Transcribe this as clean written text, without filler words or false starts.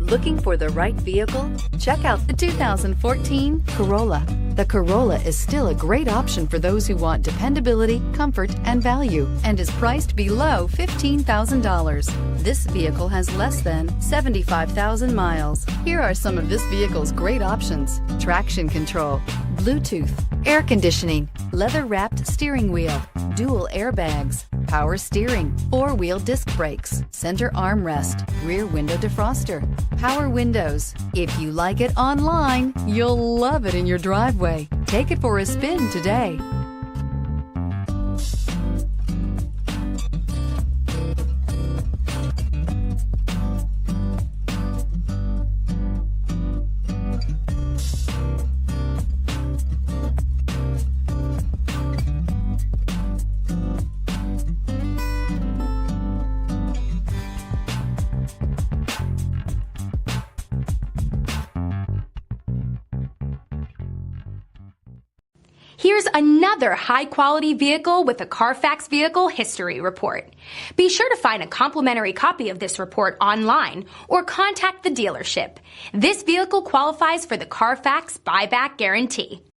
Looking for the right vehicle? Check out the 2014 Corolla. The Corolla is still a great option for those who want dependability, comfort, and value, and is priced below $15,000. This vehicle has less than 75,000 miles. Here are some of this vehicle's great options: traction control, Bluetooth, air conditioning, leather-wrapped steering wheel, dual airbags, power steering, four-wheel disc brakes, center armrest, rear window defroster, power windows. If you like it online, you'll love it in your driveway. Take it for a spin today. Here's another high-quality vehicle with a CARFAX Vehicle History Report. Be sure to find a complimentary copy of this report online or contact the dealership. This vehicle qualifies for the CARFAX Buyback Guarantee.